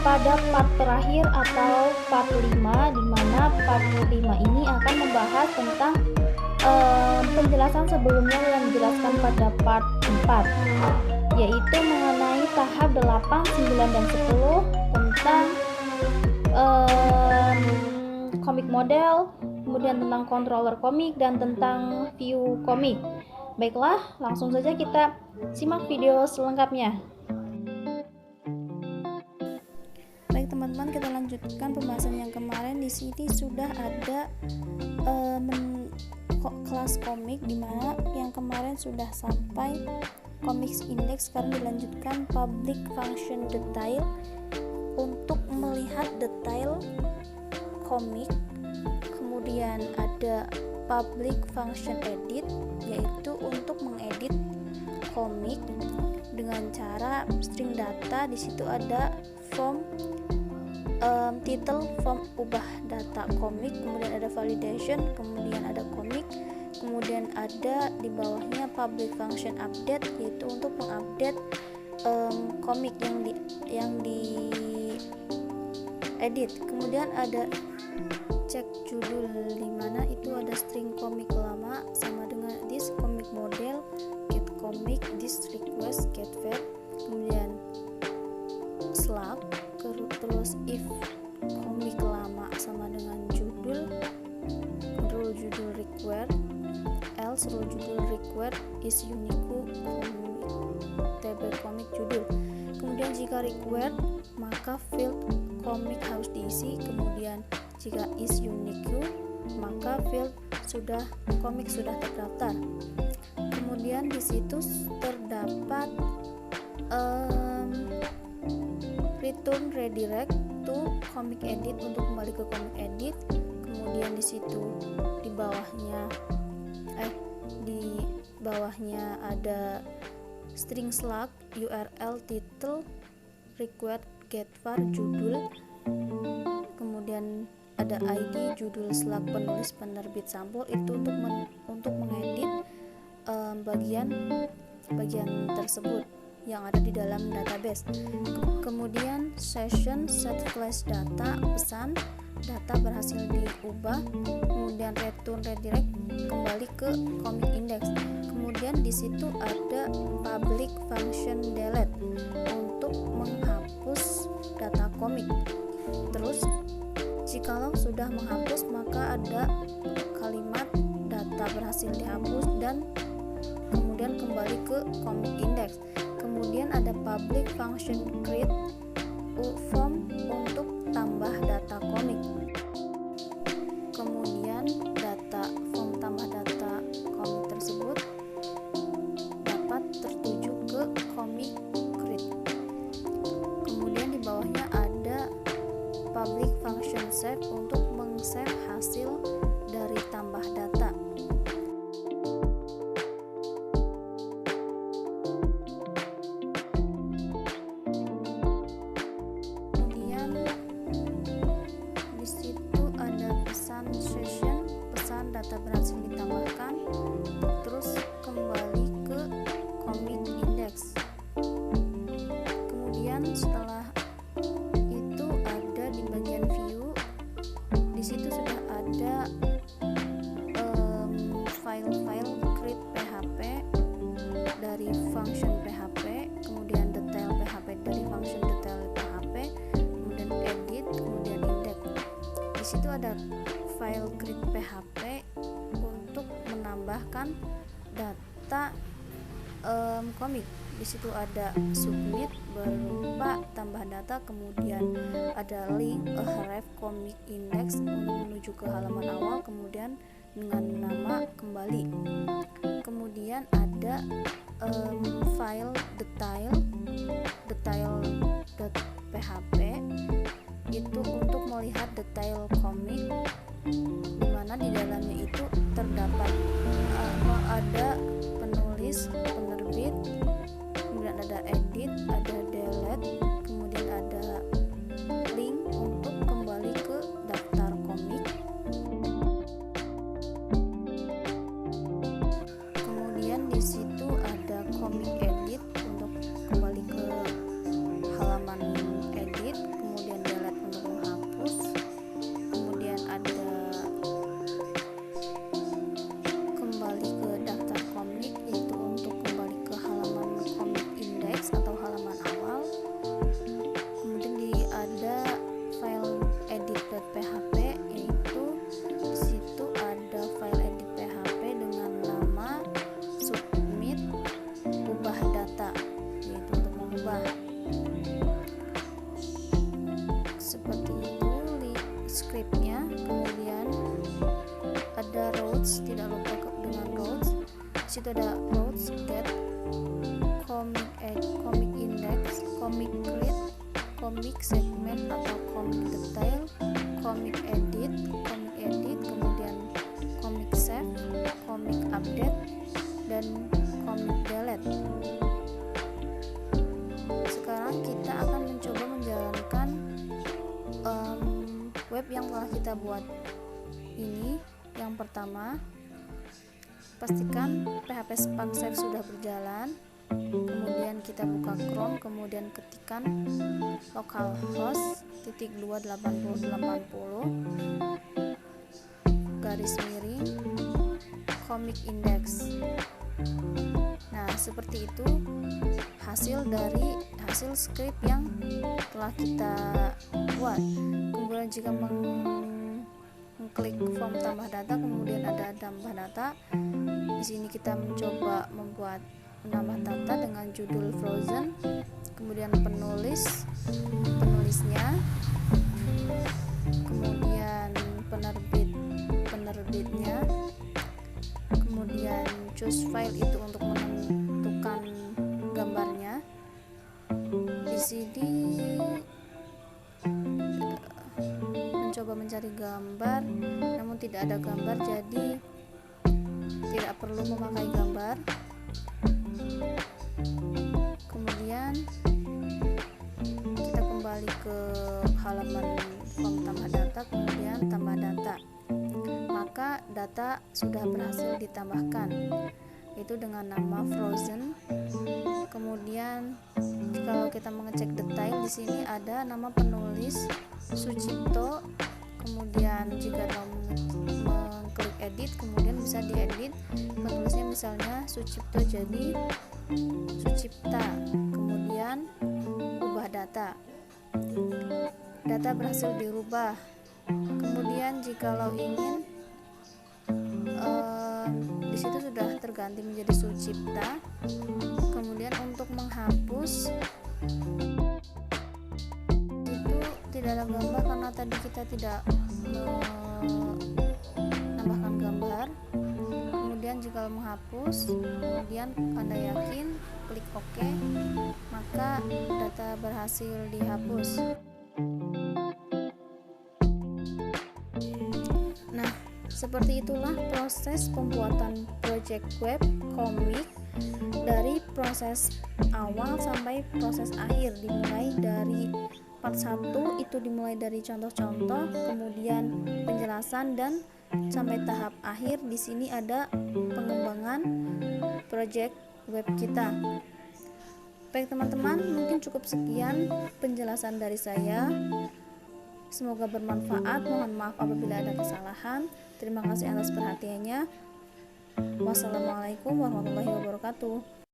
pada part terakhir atau part 5, di mana part 5 ini akan membahas tentang penjelasan sebelumnya yang dijelaskan pada part 4, yaitu mengenai tahap 8, 9, dan 10 tentang komik model, kemudian tentang controller komik, dan tentang view komik. Baiklah, langsung saja kita simak video selengkapnya. Baik teman-teman, kita lanjutkan pembahasan yang kemarin. Di sini sudah ada kelas komik, dimana yang kemarin sudah sampai comics index. Sekarang dilanjutkan public function detail, untuk melihat detail komik. Kemudian ada public function edit, yaitu untuk mengedit komik dengan cara string data. Di situ ada form, title, form, ubah data komik, kemudian ada validation, kemudian ada komik, kemudian ada di bawahnya public function update, yaitu untuk mengupdate komik yang di edit. Kemudian ada cek judul, dimana itu ada string komik lama sama dengan this komik model, get komik, this request, get vet, kemudian slug, terus if komik lama sama dengan judul, rule judul required, else rule judul required is unique komik, tb komik judul. Kemudian jika required maka field komik harus diisi, kemudian jika is unique maka field komik sudah terdaftar. Kemudian di situ terdapat return redirect to comic edit, untuk kembali ke comic edit. Kemudian di situ di bawahnya ada string slug, URL, title, required, get var, judul. Kemudian ada ID, judul, slug, penulis, penerbit, sampul. Itu untuk mengedit bagian tersebut yang ada di dalam database. Kemudian session, set flash data, pesan data berhasil diubah. Kemudian return redirect kembali ke comic index. Kemudian di situ ada public function delete, untuk menghapus data komik. Terus jikalau sudah menghapus maka ada kalimat data berhasil dihapus dan kemudian kembali ke comic index. Kemudian ada public function create form, untuk tambah data komik. Kemudian form tambah data komik tersebut dapat tertuju ke comic create. Kemudian di bawahnya ada public function save, untuk meng-save hasil dari tambah data. Kemudian di situ ada pesan session, pesan data berhasil ditambahkan, terus kembali ke comic index. Kemudian setelah itu ada di bagian view, di situ sudah ada file-file create PHP dari function PHP, kemudian detail PHP dari function detail PHP, kemudian edit, kemudian index. Di situ ada file create PHP untuk menambahkan data komik. Di situ ada submit berupa tambah data, kemudian ada link a href comic index untuk menuju ke halaman awal, kemudian dengan nama kembali. Kemudian ada file detail.php, itu untuk melihat detail komik, dimana di dalamnya itu terdapat ada penulis, penerbit, kemudian ada edit, ada delete, kemudian ada link untuk kembali ke daftar komik. Kemudian di situ ada comic edit, untuk kembali ke halaman edit. PHP, yaitu di situ ada file edit PHP dengan nama submit ubah data, yaitu untuk mengubah. Seperti itu scriptnya. Kemudian ada routes, tidak lupa dengan routes. Di situ ada routes get comic index, comic create, comic segment atau comic detail, comic edit, kemudian comic save, comic update, dan comic delete. Sekarang kita akan mencoba menjalankan web yang telah kita buat ini. Yang pertama, pastikan PHP Spansafe sudah berjalan. Kemudian kita buka Chrome, kemudian ketikkan localhost /8080 garis miring comic index. Nah, seperti itu hasil script yang telah kita buat. Kemudian jika mengklik form tambah data, kemudian ada tambah data. Di sini kita mencoba menambah data dengan judul Frozen, kemudian penulisnya, kemudian penerbitnya, kemudian choose file itu untuk menentukan gambarnya. Di sini mencoba mencari gambar, namun tidak ada gambar, jadi tidak perlu memakai gambar. Kemudian kita kembali ke halaman form tambah data, kemudian tambah data. Maka data sudah berhasil ditambahkan, itu dengan nama Frozen. Kemudian kalau kita mengecek detail, di sini ada nama penulis Sucipto. Kemudian jika mengklik edit, kemudian bisa diedit penulisnya, misalnya Sucipto jadi Sucipta. Kemudian ubah data berhasil dirubah. Kemudian jikalau ingin di situ sudah terganti menjadi Sucipta. Kemudian untuk menghapus itu tidak ada gambar karena tadi kita tidak menambahkan gambar. Kemudian jika menghapus, kemudian Anda yakin, klik OK, maka data berhasil dihapus. Nah, seperti itulah proses pembuatan project web komik dari proses awal sampai proses akhir, dimulai dari part 1 itu dimulai dari contoh-contoh, kemudian penjelasan, dan sampai tahap akhir. Di sini ada pengembangan project web kita. Baik teman-teman, mungkin cukup sekian penjelasan dari saya. Semoga bermanfaat. Mohon maaf apabila ada kesalahan. Terima kasih atas perhatiannya. Wassalamualaikum warahmatullahi wabarakatuh.